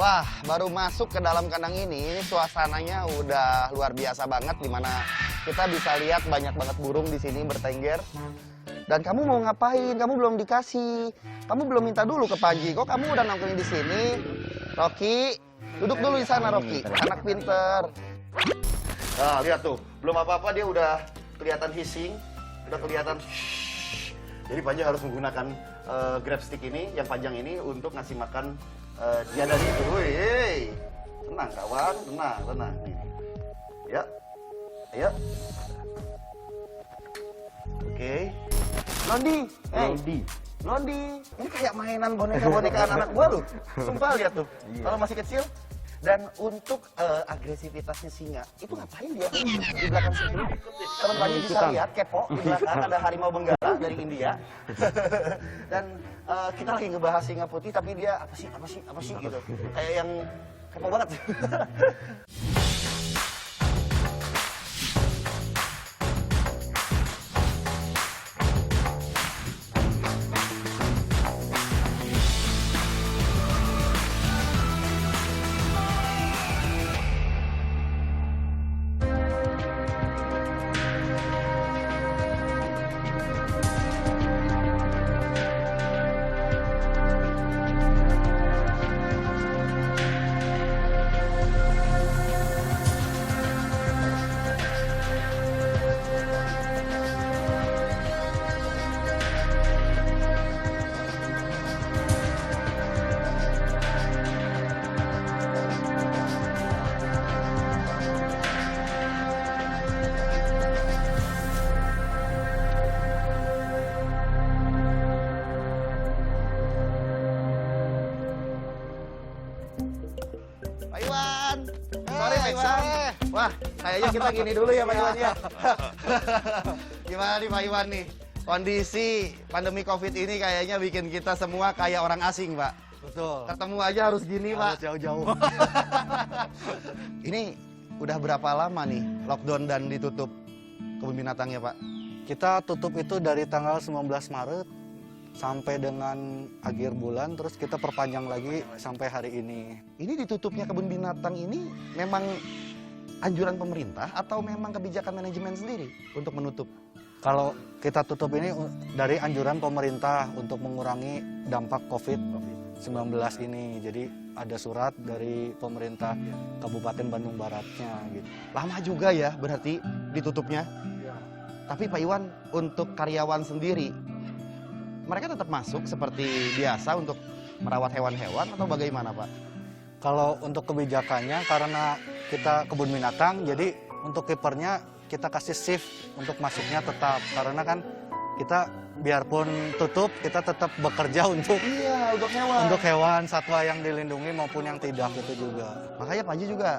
Wah, baru masuk ke dalam kandang ini suasananya udah luar biasa banget, dimana kita bisa lihat banyak banget burung di sini bertengger. Dan kamu mau ngapain? Kamu belum dikasih. Kamu belum minta dulu ke Panji. Kok kamu udah nongkrong di sini? Rocky, duduk dulu di sana, Rocky. Anak pinter. Nah, lihat tuh. Belum apa-apa dia udah kelihatan hissing, udah kelihatan. Jadi Panji harus menggunakan grab stick ini, yang panjang ini untuk ngasih makan dia dari itu. Wih, tenang kawan, tenang. Nih. Ya, ayo. Oke. Londi, ini kayak mainan boneka-bonekaan anak gua loh. Sumpah lihat tuh, kalau masih kecil. Dan untuk agresivitasnya singa, itu ngapain dia di belakang situ? Teman-teman bisa lihat, kepo, di belakang ada harimau benggala dari India. Dan kita lagi ngebahas singa putih, tapi dia apa sih gitu. Kayak yang kepo banget. Pak Iwan, sorry Pak Iwan. Wah, kayaknya kita gini dulu ya Pak Iwan ya. Gimana nih Pak Iwan nih? Kondisi pandemi COVID ini kayaknya bikin kita semua kayak orang asing, Pak. Betul. Ketemu aja harus gini, Pak. Harus jauh-jauh. Ini udah berapa lama nih lockdown dan ditutup kebun binatangnya, Pak? Kita tutup itu dari tanggal 19 Maret sampai dengan akhir bulan, terus kita perpanjang lagi sampai hari ini. Ini ditutupnya kebun binatang ini memang anjuran pemerintah atau memang kebijakan manajemen sendiri untuk menutup? Kalau kita tutup ini dari anjuran pemerintah untuk mengurangi dampak COVID-19 ini. Jadi ada surat dari pemerintah Kabupaten Bandung Baratnya gitu. Lama juga ya berarti ditutupnya? Ya. Tapi Pak Iwan, untuk karyawan sendiri, mereka tetap masuk seperti biasa untuk merawat hewan-hewan atau bagaimana, Pak? Kalau untuk kebijakannya, karena kita kebun binatang, jadi untuk kipernya kita kasih shift untuk masuknya tetap. Karena kan kita biarpun tutup, kita tetap bekerja untuk untuk hewan, satwa yang dilindungi maupun yang tidak itu juga. Makanya Panji juga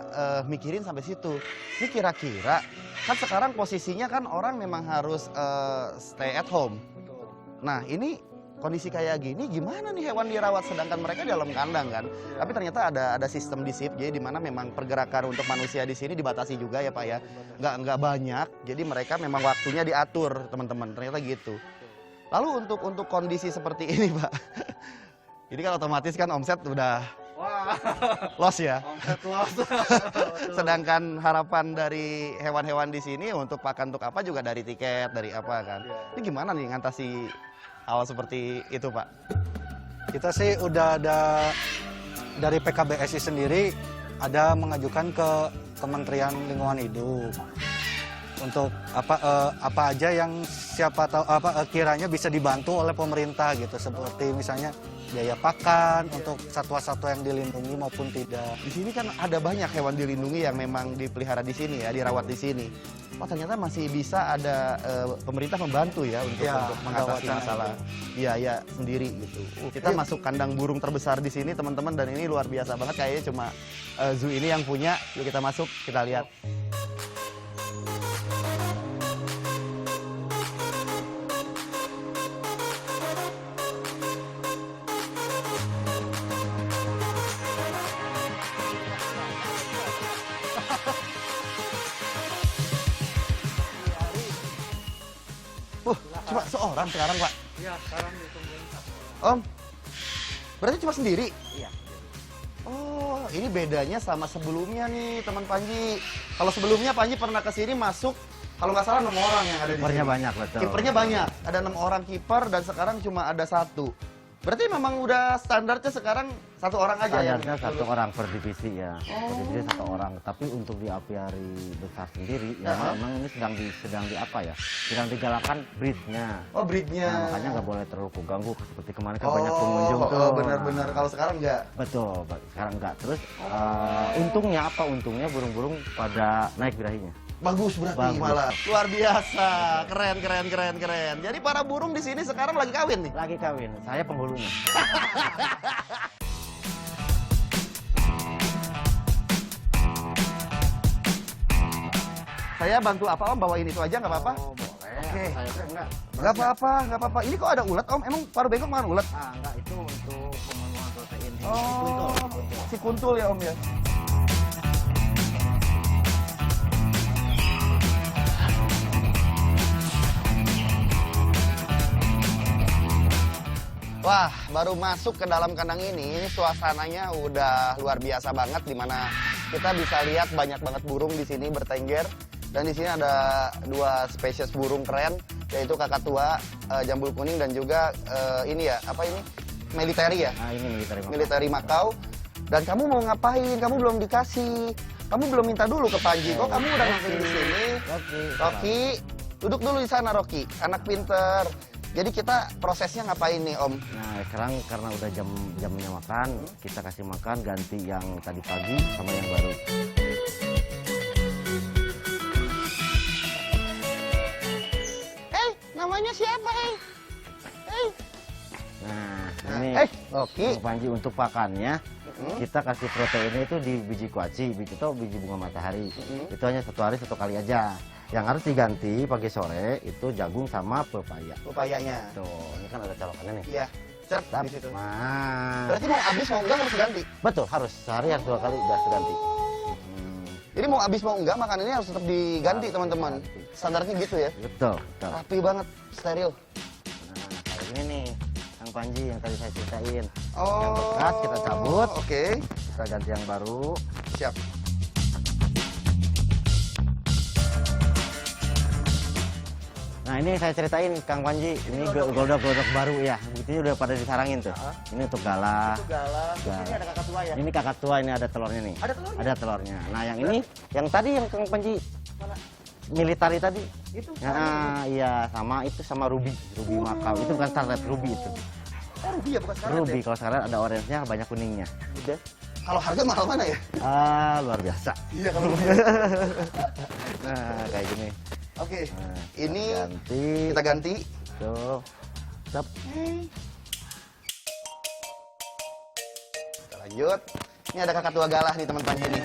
mikirin sampai situ. Ini kira-kira, kan sekarang posisinya kan orang memang harus stay at home. Nah ini kondisi kayak gini gimana nih hewan dirawat sedangkan mereka dalam kandang kan? Tapi ternyata ada sistem disip, jadi di mana memang pergerakan untuk manusia di sini dibatasi juga ya Pak ya. Nggak banyak, jadi mereka memang waktunya diatur teman-teman. Ternyata gitu. Lalu untuk kondisi seperti ini Pak, ini kan otomatis kan omset udah loss ya. Omset loss. Sedangkan harapan dari hewan-hewan di sini untuk pakan untuk apa juga dari tiket, dari apa kan. Ini gimana nih ngatasi hal seperti itu Pak? Kita sih udah ada dari PKBSI sendiri ada mengajukan ke Kementerian Lingkungan Hidup untuk apa aja yang siapa tahu kiranya bisa dibantu oleh pemerintah gitu, seperti misalnya biaya pakan untuk satwa-satwa yang dilindungi maupun tidak. Di sini kan ada banyak hewan dilindungi yang memang dipelihara di sini ya, dirawat di sini. Oh ternyata masih bisa ada pemerintah membantu ya untuk mengatasi masalah biaya sendiri gitu. Kita masuk kandang burung terbesar di sini teman-teman, dan ini luar biasa banget, kayaknya cuma zoo ini yang punya. Yuk kita masuk, kita lihat. Cuma seorang sekarang, Pak? Iya, sekarang ditungguin satu. Om, berarti cuma sendiri? Iya. Oh, ini bedanya sama sebelumnya nih, teman Panji. Kalau sebelumnya Panji pernah ke sini masuk, kalau nggak salah 6 orang yang ada di sini. Kipernya banyak, betul. Kipernya banyak, ada 6 orang kiper dan sekarang cuma ada 1. Berarti memang udah standarnya sekarang 1 orang aja ya? Standarnya 1 orang per divisi ya. Per divisi 1 orang. Tapi untuk di apiari besar sendiri ya memang ini sedang di apa ya? Sedang digalakan breednya. Oh, breednya. Nah, makanya nggak boleh terlalu keganggu seperti kemarin kan banyak pengunjung tuh. Oh, benar-benar. Kalau sekarang nggak? Betul, sekarang nggak. Terus untungnya apa? Untungnya burung-burung pada naik birahinya. Bagus berarti Bagus. malah. Luar biasa. Keren. Jadi para burung di sini sekarang lagi kawin nih? Lagi kawin, saya penghulunya. Saya bantu apa Om? Bawain itu aja nggak apa-apa? Oh, boleh. Oke. Saya enggak. Nggak apa-apa. Ini kok ada ulet Om? Emang paru bengkok makan ulet? Enggak, itu untuk pemenuhan protein. Oh, si kuntul ya Om ya? Wah, baru masuk ke dalam kandang ini suasananya udah luar biasa banget, dimana kita bisa lihat banyak banget burung di sini bertengger. Dan di sini ada 2 spesies burung keren, yaitu kakatua, jambul kuning, dan juga ini ya, apa ini? Militeri ya? Nah, ini Militeri Makau. Dan kamu mau ngapain? Kamu belum dikasih. Kamu belum minta dulu ke Panji. Kok kamu udah ngapain di sini? Rocky, duduk dulu di sana Rocky. Anak pinter. Jadi kita prosesnya ngapain nih Om? Nah, sekarang karena udah jamnya makan, kita kasih makan ganti yang tadi pagi sama yang baru. Namanya siapa Nah, ini Rocky. Bang Panji untuk pakannya kita kasih proteinnya itu di biji kuaci, biji bunga matahari. Itu hanya 1 hari 1 kali aja. Yang harus diganti pagi sore itu jagung sama pepaya. Pepayanya. Tuh, ini kan ada calokannya nih. Iya. Cert di situ. Nah, Berarti mau habis mau enggak harus ganti. betul, harus sehari harus 2 kali udah ganti. Jadi mau habis mau enggak makan ini harus tetap diganti Harus teman-teman. diganti. Standarnya gitu ya. Betul. Rapi banget, steril. Nah, kayak ini nih, Kang Panji yang tadi saya ceritain. Oh. Yang bekas kita cabut, Oke. kita ganti yang baru. Siap. Nah, ini saya ceritain Kang Panji, ini glodok-glodok baru ya. Ini udah pada disarangin tuh. Ini untuk galah. Itu galah. Galah. Ini ada kakak tua ya. Ini kakak tua, ini ada telurnya nih. Ada telurnya? Ada telurnya. Nah, yang ini, yang tadi yang Kang Panji Mana? militari tadi. Itu. Nah, iya sama itu sama ruby Makau. Itu bukan starlet, ruby itu. Oh, ruby ya bukan sekarang Ruby ya? kalau sekarang ada orange-nya, banyak kuningnya. Udah. Kalau harga mahal mana ya? Luar biasa. Iya kalau Nah, kayak gini. Oke. Nah, Ini ganti. kita ganti. Tuh. Sep. Kita lanjut. Ini ada kakak tua galah nih teman Panji nih.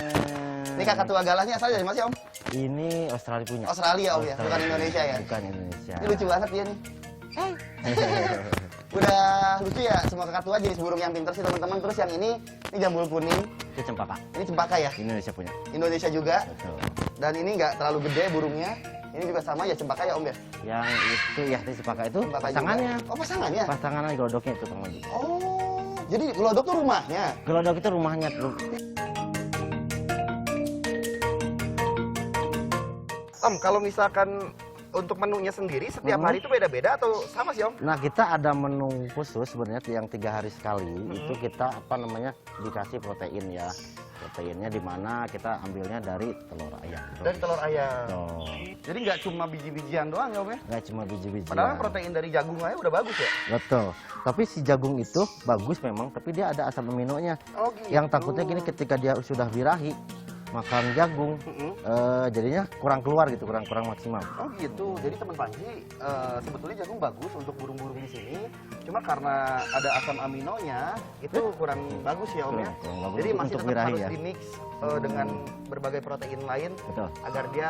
Ini kakak tua galahnya asal dari mana sih Om? Ini Australia punya. Australia Om ya, bukan Australia. Indonesia ya? Bukan Indonesia. Ini lucu banget dia nih. Udah lucu ya, semua kakak tua jenis burung yang pinter sih teman-teman. Terus yang ini jambul kuning. Itu cempaka. Ini cempaka ya? Indonesia punya. Indonesia juga. Betul. Dan ini nggak terlalu gede burungnya. Ini juga sama ya cempaka ya Om ya? Yang itu ya, itu cempaka itu Cempaka pasangannya. juga. Oh pasangannya? Pasangannya glodoknya itu Kang Panji. Oh, jadi gelodok tuh rumahnya? Glodok itu rumahnya tuh. Om, kalau misalkan untuk menunya sendiri setiap hari itu beda-beda atau sama sih Om? Nah, kita ada menu khusus sebenarnya yang 3 hari sekali. Itu kita apa namanya dikasih protein ya. Proteinnya di mana kita ambilnya dari telur ayam. Dari telur ayam. Tuh. Jadi nggak cuma biji-bijian doang ya Om ya? Nggak cuma biji-biji. Padahal protein dari jagung aja udah bagus ya? Betul. Tapi si jagung itu bagus memang, tapi dia ada asam aminonya. Oh gitu. Yang takutnya gini ketika dia sudah birahi makan jagung, jadinya kurang keluar gitu, kurang maksimal. Oh gitu. Jadi teman Panji, sebetulnya jagung bagus untuk burung-burung di sini. Cuma karena ada asam aminonya, itu kurang bagus ya Om ya? Kurang bagus Jadi masih untuk tetap birahi harus ya. dimix dengan berbagai protein lain Betul. agar dia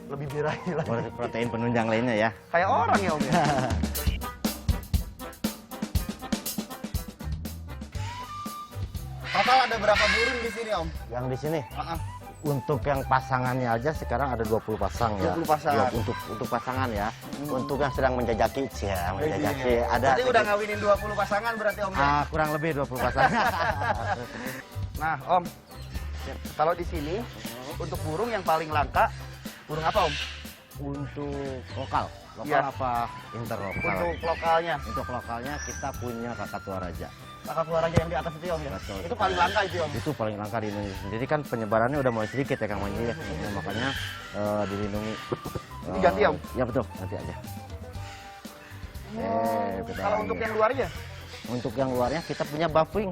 lebih birahi lagi. Protein penunjang lainnya ya. Kayak orang ya Om ya? Total ada berapa burung di sini Om? Yang di sini untuk yang pasangannya aja sekarang ada 20 pasang ya. 20 pasang. Ya, untuk pasangan ya. Untuk yang sedang menjajaki ya, menjajaki ada. Berarti udah ngawinin 20 pasangan berarti Om ya? Kurang lebih 20 pasangan. Nah, Om, kalau di sini untuk burung yang paling langka, burung apa, Om? Untuk lokal Iya. apa interlokal? Untuk lokalnya, Untuk lokalnya kita punya kakak tua raja. kakak tua raja yang di atas itu, Om ya. Betul. Itu paling langka itu, Om. Itu paling langka di Indonesia sendiri kan penyebarannya udah mulai sedikit ya Kang Manji ya. Makanya dilindungi. Ini ganti, Om? Ya betul, nanti aja. Kita Kalau lagi. untuk yang luarnya, Untuk yang luarnya kita punya buffing.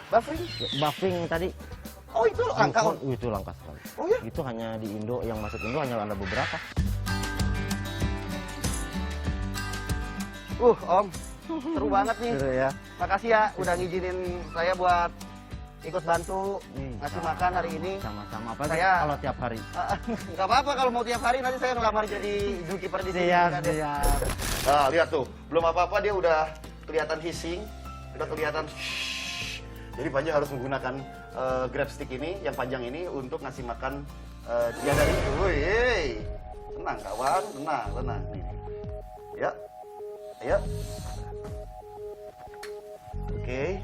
buffering. Buffing tadi. Oh, itu langka, Om. Itu langka sekali. Oh ya? Itu hanya di Indo, yang masuk Indo hanya ada beberapa. Om, seru banget nih. Seru ya. Makasih ya udah ngizinin saya buat ikut bantu ngasih makan hari ini. Sama-sama. Apa Saya- kalau tiap hari? Nggak apa-apa kalau mau tiap hari, nanti saya ngelamar jadi zookeeper di sini. Siap, juga deh. siap. Nah, lihat tuh, belum apa-apa dia udah kelihatan hissing, udah kelihatan jadi Panji harus menggunakan grab stick ini, yang panjang ini untuk ngasih makan dia dari itu. Wih, tenang kawan, tenang. Nih. Ya, ayo. Oke.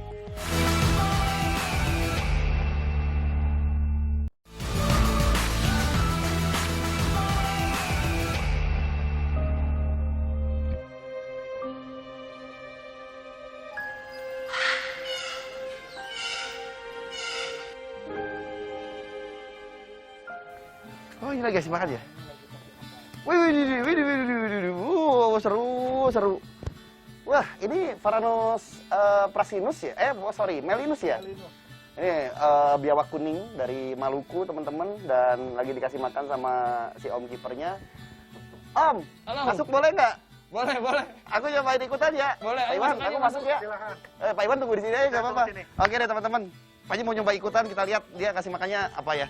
Oh, ini lagi kasih makan ya? Wih, seru. Wah, ini Varanus prasinus ya? Melinus ya? Ini biawak kuning dari Maluku, teman-teman, dan lagi dikasih makan sama si Om kipernya. Om, Halo. masuk boleh nggak? Boleh. Aku nyobain ikutan ya. Boleh, Pak ayo Iwan, masuk aku aja, masuk ya. Pak Iwan tunggu di sini aja, nggak apa-apa. Oke deh, teman-teman. Pak Haji mau nyoba ikutan, kita lihat dia kasih makannya apa ya.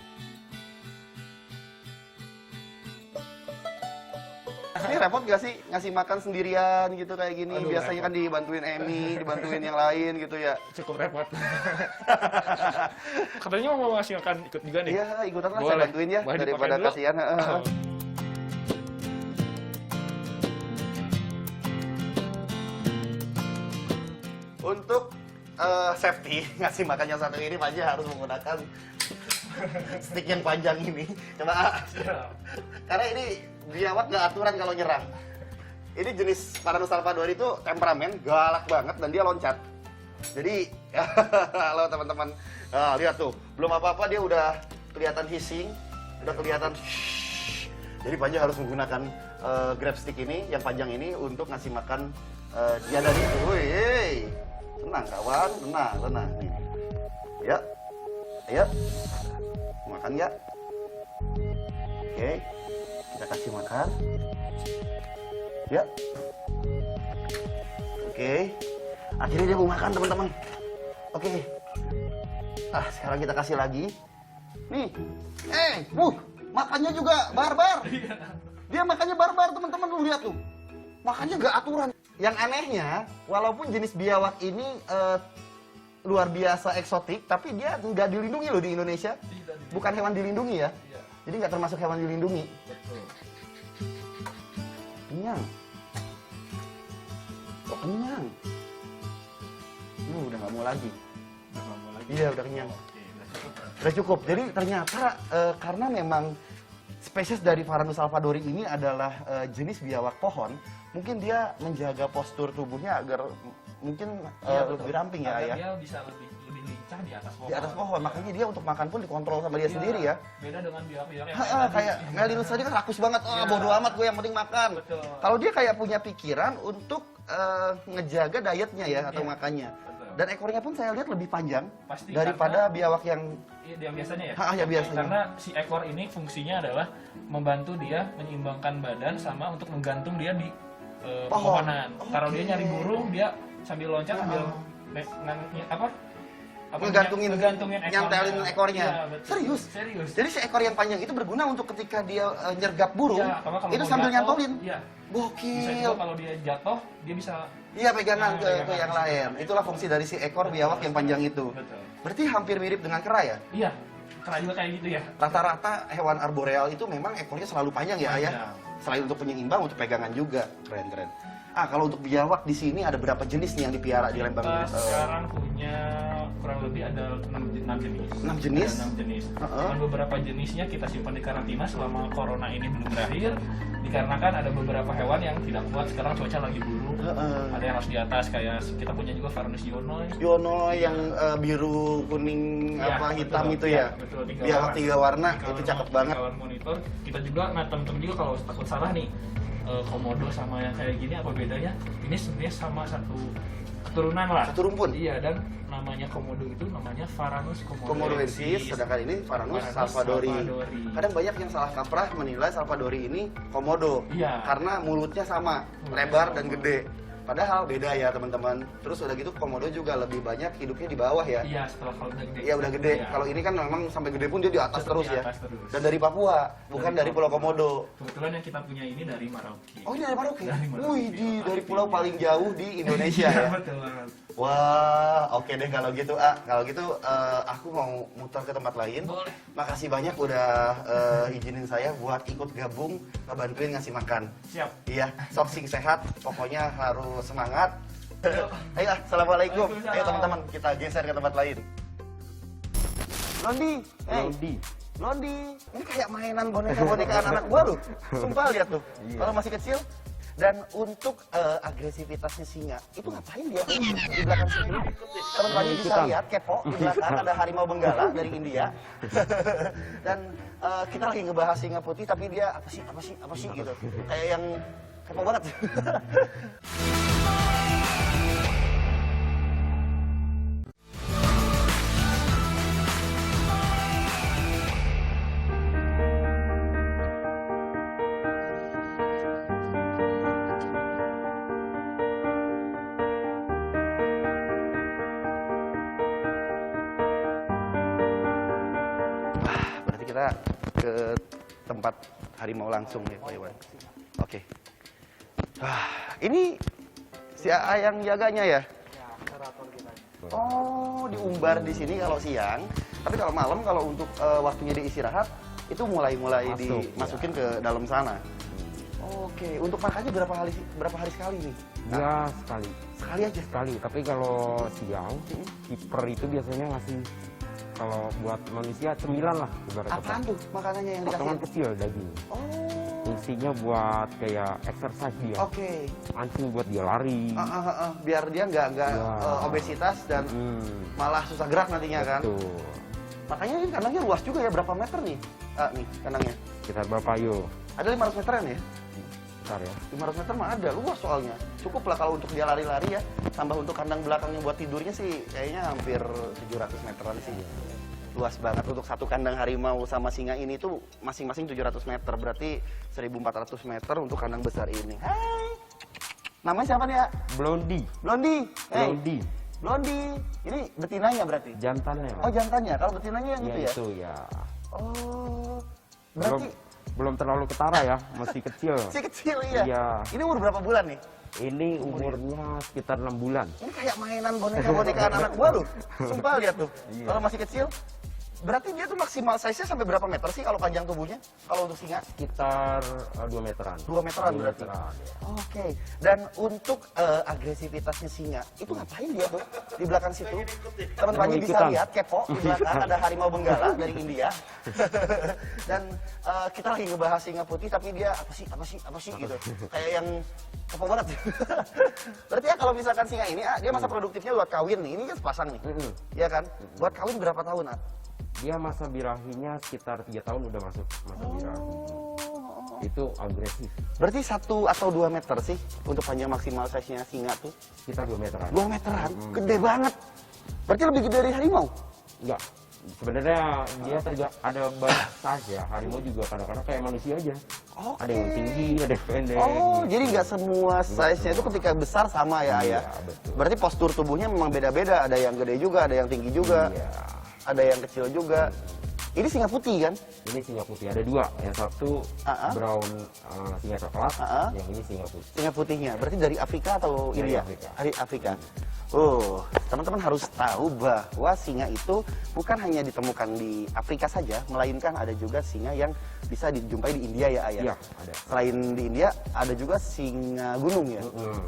Ini repot gak sih ngasih makan sendirian gitu kayak gini? Aduh, Biasanya kan dibantuin Emi, dibantuin yang lain gitu ya. Cukup repot. Katanya mau ngasih makan ikut juga nih. Iya, ikutan lah saya Boleh. bantuin ya, Boleh daripada dipakai dulu. kasihan. Oh. Untuk safety ngasih makan yang satu ini Pak Haji harus menggunakan stick yang panjang ini. Coba. Karena ini biawak nggak aturan kalau nyerang. Ini jenis Varanus salvadori itu temperamen, galak banget dan dia loncat. Jadi, halo teman-teman. Nah, lihat tuh, belum apa-apa dia udah kelihatan hissing, udah kelihatan jadi Pak Haji harus menggunakan grab stick ini, yang panjang ini untuk ngasih makan dia dari itu. Wih, tenang kawan, tenang. Nih. Ya, ayo, makan ya. Oke, kita kasih makan. Ya, oke. Akhirnya dia mau makan teman-teman. Oke. Sekarang kita kasih lagi. Nih, makannya juga barbar. Dia makannya barbar teman-teman, lu lihat tuh. Makannya nggak aturan. Yang anehnya, walaupun jenis biawak ini luar biasa eksotik, tapi dia nggak dilindungi loh di Indonesia. Bukan hewan dilindungi ya. Jadi nggak termasuk hewan dilindungi. Kenyang. Kok kenyang? Udah nggak mau lagi. Iya, udah kenyang. Udah cukup. Jadi ternyata karena memang spesies dari Varanus salvadori ini adalah jenis biawak pohon, mungkin dia menjaga postur tubuhnya agar mungkin lebih ramping ya, Agar ya. dia bisa lebih lincah di atas pohon. Di atas pohon, makanya dia untuk makan pun dikontrol sama dia sendiri ya. Beda dengan biawak-biawak yang Kayak Melinus tadi kan rakus banget, bodo amat gue yang penting makan. Betul. Kalau dia kayak punya pikiran untuk ngejaga dietnya ya atau Iya. makannya. Betul. Dan ekornya pun saya lihat lebih panjang Pasti, daripada biawak yang yang biasanya ya. ya biasanya. Karena si ekor ini fungsinya adalah membantu dia menyeimbangkan badan sama untuk menggantung dia di Pohon. pohonan. Kalau dia Oke. nyari burung, dia sambil loncat sambil ngegantungin, nyantelin ekornya. Iya, betul. Serius. Jadi si ekor yang panjang itu berguna untuk ketika dia nyergap burung, Iya, karena kalau itu mau sambil jatuh, nyantolin. Iya. Bisa Gokil. juga kalau dia jatuh, dia bisa Iya, pegangan Nah, ke pegangan. yang lain. Itulah fungsi dari si ekor biawak yang panjang itu. betul. Berarti hampir mirip dengan kera ya? Iya. Kera juga kayak gitu ya. Rata-rata hewan arboreal itu memang ekornya selalu panjang ya, Ayah? Panjang. Selain untuk penyeimbang, untuk pegangan juga. Keren. Kalau untuk biawak di sini ada berapa jenis nih yang dipiara di Lembang? Kita sekarang punya kurang lebih ada 6 jenis. 6 jenis? Ada 6 jenis. Dan beberapa jenisnya kita simpan di karantina selama corona ini belum berakhir. Dikarenakan ada beberapa hewan yang tidak kuat, sekarang cuaca lagi buruk. Ada yang harus di atas, kayak kita punya juga Varanus Yonoy. Yono yang biru, kuning, Ya, hitam betul. itu ya? Betul, Biawak 3 warna, itu warna, cakep banget. 3 warna monitor. Kita juga, nah temen-temen juga kalau takut salah nih, komodo sama yang kayak gini apa bedanya? Ini sebenarnya sama satu keturunan lah. Satu rumpun? Iya, dan namanya komodo itu namanya Varanus Komodoensis, sedangkan ini Varanus salvadori. Kadang banyak yang salah kaprah menilai salvadori ini komodo. Iya. Karena mulutnya sama, lebar dan gede. Padahal beda ya teman-teman. Terus udah gitu komodo juga lebih banyak hidupnya di bawah ya. Iya, setelah kalau udah gede. Iya udah gede. Iya. Kalau ini kan memang sampai gede pun dia di atas Tetap terus di ya. atas terus. Dan dari Papua, bukan dari Pulau Komodo. Kebetulan yang kita punya ini dari Merauke. Oh ini dari Merauke? Dari Merauke. Wih, dari pulau paling jauh di Indonesia Iya, ya. betul banget. Wah, oke deh kalau gitu. Kalau gitu aku mau muter ke tempat lain. Boleh. Makasih banyak udah izinin saya buat ikut gabung, ngebantuin ngasih makan. Siap. Iya, sok sing sehat, pokoknya harus semangat. Ayo, assalamualaikum. Waalaikumsalam. Ayo teman-teman, kita geser ke tempat lain. Londi, Londi. Londi, ini kayak mainan boneka-boneka anak-anak gua loh. Sumpah lihat tuh, kalau masih kecil. Dan untuk agresivitasnya singa, itu ngapain dia di belakang situ? Teman-teman bisa lihat, kepo, di belakang ada harimau benggala dari India. Dan kita lagi ngebahas singa putih, tapi dia apa sih gitu. Kayak yang kepo banget. Berarti kita ke tempat harimau langsung ya Pak Iwan. Oke. Ini si AA yang jaganya ya? Oh, diumbar di sini kalau siang. Tapi kalau malam, kalau untuk waktunya diistirahat, itu mulai dimasukin ke dalam sana. Oke, untuk makannya berapa hari sekali nih? Ya sekali, Sekali aja. sekali. Tapi kalau siang, kiper itu biasanya ngasih, kalau buat manusia 9 lah ibaratnya. Apaan tuh makanannya yang dikasih? Potongan kecil daging. Oh, Fungsinya buat kayak exercise dia. oke. Mancing buat dia lari. Biar dia nggak Ya. obesitas dan malah susah gerak nantinya kan. Betul. Makanya ini kandangnya luas juga ya, berapa meter nih? Nih kandangnya. Sekitar berapa yo? Ada 500 meteran ya? Bentar ya. 500 meter mah ada, luas soalnya. Cukup lah kalau untuk dia lari-lari ya. Tambah untuk kandang belakangnya buat tidurnya sih kayaknya hampir 700 meteran sih. Luas banget untuk satu kandang harimau sama singa ini tuh masing-masing 700 meter. Berarti 1400 meter untuk kandang besar ini. Hai. Namanya siapa nih ya? Blondie. Blondie. Hey. Blondie. Blondie. Ini betinanya berarti? Jantannya. Oh jantannya, kalau betinanya yang ya, itu ya? itu ya. Oh, Belum, berarti belum terlalu ketara ya, masih kecil. si kecil iya. Iya. Ini umur berapa bulan nih? Ini umurnya sekitar 6 bulan. Ini kayak mainan boneka-boneka anak-anak gua loh. Sumpah lihat tuh. Kalau masih kecil, berarti dia tuh maksimal size-nya sampai berapa meter sih kalau panjang tubuhnya? Kalau untuk singa? Sekitar 2 meteran. 2 meteran 2 berarti. meteran, ya. Oke. Dan untuk agresivitasnya singa, itu ngapain dia tuh di belakang situ? Teman-teman bisa Ikutan. lihat, kepo, di belakang ada harimau benggala dari India. Dan kita lagi ngebahas singa putih, tapi dia apa sih gitu. Kayak yang kepo banget. Berarti ya kalau misalkan singa ini, dia masa produktifnya buat kawin nih. Ini kan sepasang nih. Iya kan? Buat kawin berapa tahun, Dia masa birahinya sekitar 3 tahun udah masuk masa birahi. Itu agresif. Berarti 1 atau 2 meter sih untuk panjang maksimal size-nya singa tuh? Sekitar 2 meteran. 2 meteran? Gede banget. Berarti lebih gede dari harimau? Enggak. Sebenarnya dia ada banyak size ya. Harimau juga kadang-kadang kayak manusia aja. Oke. Ada yang tinggi, ada yang pendek. Oh, gitu. jadi nggak semua size-nya itu ketika besar sama ya, Iya, ya? betul. Berarti postur tubuhnya memang beda-beda. Ada yang gede juga, ada yang tinggi juga, Iya. ada yang kecil juga. Ini singa putih kan? Ini singa putih ada 2. Yang satu brown singa coklat, yang ini singa putih. Singa putihnya. Berarti dari Afrika atau Dari India? Afrika. Dari Afrika. Oh, teman-teman harus tahu bahwa singa itu bukan hanya ditemukan di Afrika saja, melainkan ada juga singa yang bisa dijumpai di India ya Ayah? Iya, ada. Selain di India, ada juga singa gunung ya?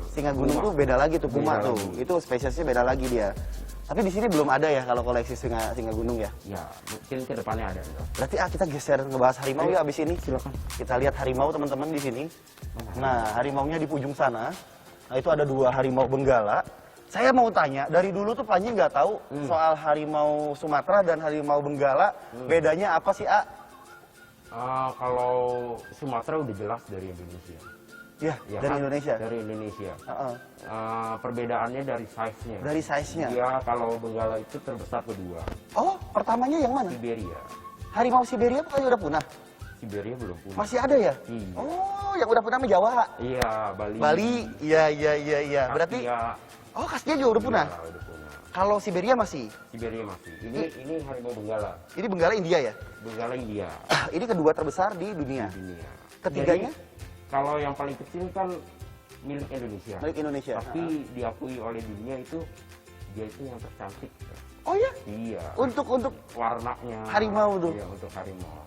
Singa gunung Puma. tuh beda lagi tuh, puma Beda tuh. lagi. Itu spesiesnya beda lagi dia. Tapi di sini belum ada ya kalau koleksi singa gunung ya? Ya, mungkin ke depannya ada. Berarti kita geser ngebahas harimau ya abis ini. Silakan. Kita lihat harimau teman-teman di sini. Nah, harimaunya di ujung sana. Nah, itu ada 2 harimau benggala. Saya mau tanya, dari dulu tuh Panji nggak tahu soal harimau Sumatera dan harimau benggala. Bedanya apa sih, A? Kalau Sumatera udah jelas dari Indonesia. Ya, Ya dari kan? Indonesia. Dari Indonesia. Heeh. Perbedaannya dari size-nya. Dari size-nya. Dia kalau benggala itu terbesar kedua, Oh, pertamanya yang mana? Siberia. Harimau Siberia bukannya udah punah? Siberia belum punya. Masih ada ya? Iya. Oh, yang udah punah mah Jawa. Iya, Bali. Bali, iya. Berarti, Kasia, oh Kasia juga udah punah? iya, udah punah. Kalau Siberia masih? Siberia masih. Ini harimau benggala. Ini benggala India ya? Benggala India Ini kedua terbesar di dunia. di dunia. Ketiganya? Jadi, kalau yang paling kecil kan milik Indonesia. Milik Indonesia. Tapi diakui oleh dunia itu dia itu yang tercantik. Oh ya? Iya. Untuk Warnanya. Harimau tuh? Iya, untuk harimau.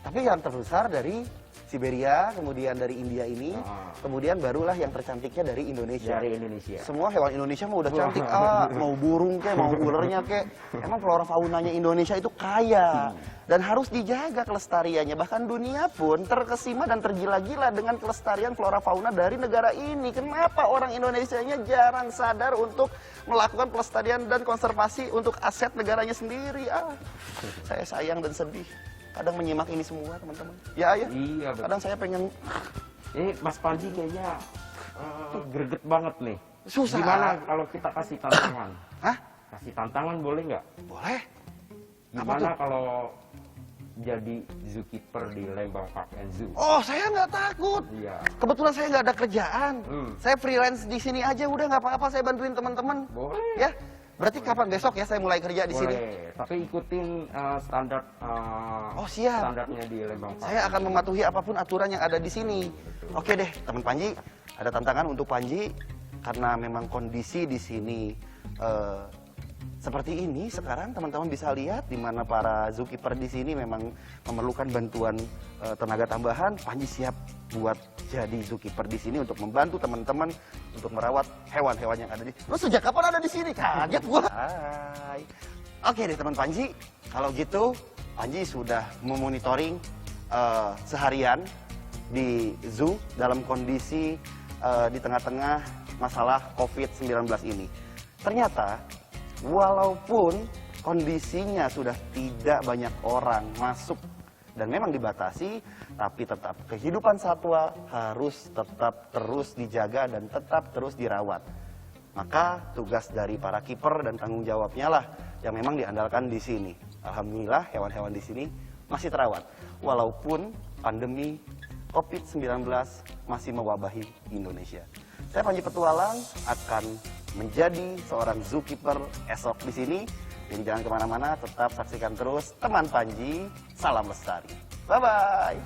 tapi yang terbesar dari Siberia, kemudian dari India ini, kemudian barulah yang tercantiknya dari Indonesia. Dari Indonesia. Semua hewan Indonesia mah udah cantik, mau burung kek, mau ulernya kek. Emang flora faunanya Indonesia itu kaya dan harus dijaga kelestariannya. Bahkan dunia pun terkesima dan tergila-gila dengan kelestarian flora fauna dari negara ini. Kenapa orang Indonesianya jarang sadar untuk melakukan pelestarian dan konservasi untuk aset negaranya sendiri? Saya sayang dan sedih. Kadang menyimak ini semua, teman-teman. Ya, ayah. Iya, betul. Kadang saya pengen Ini Mas Panji kayaknya greget banget nih. susah. Gimana kalau kita kasih tantangan? Hah? Kasih tantangan boleh nggak? Boleh. Apa Gimana tuh? kalau jadi zookeeper di Lembang Park and Zoo? Oh, saya nggak takut. Iya. Kebetulan saya nggak ada kerjaan. Saya freelance di sini aja, udah nggak apa-apa. Saya bantuin teman-teman. Boleh. Ya, berarti kapan besok ya saya mulai kerja di sini? Boleh. Tapi ikutin standar Oh, siap. standarnya di Lembang Park. Saya akan mematuhi apapun aturan yang ada di sini. Oke deh, teman Panji, ada tantangan untuk Panji karena memang kondisi di sini seperti ini. Sekarang teman-teman bisa lihat di mana para zookeeper di sini memang memerlukan bantuan tenaga tambahan. Panji siap buat jadi zookeeper di sini untuk membantu teman-teman untuk merawat hewan-hewan yang ada di. Lu sejak kapan ada di sini? Kaget gua. Hai. Oke deh teman Panji, kalau gitu Panji sudah memonitoring seharian di zoo dalam kondisi di tengah-tengah masalah COVID-19 ini. Ternyata walaupun kondisinya sudah tidak banyak orang masuk dan memang dibatasi, tapi tetap kehidupan satwa harus tetap terus dijaga dan tetap terus dirawat. Maka tugas dari para kiper dan tanggung jawabnya lah yang memang diandalkan di sini. Alhamdulillah hewan-hewan di sini masih terawat. Walaupun pandemi COVID-19 masih mewabahi Indonesia. Saya Panji Petualang akan menjadi seorang zookeeper esok di sini. Jadi jangan kemana-mana, tetap saksikan terus Teman Panji. Salam lestari. Bye-bye.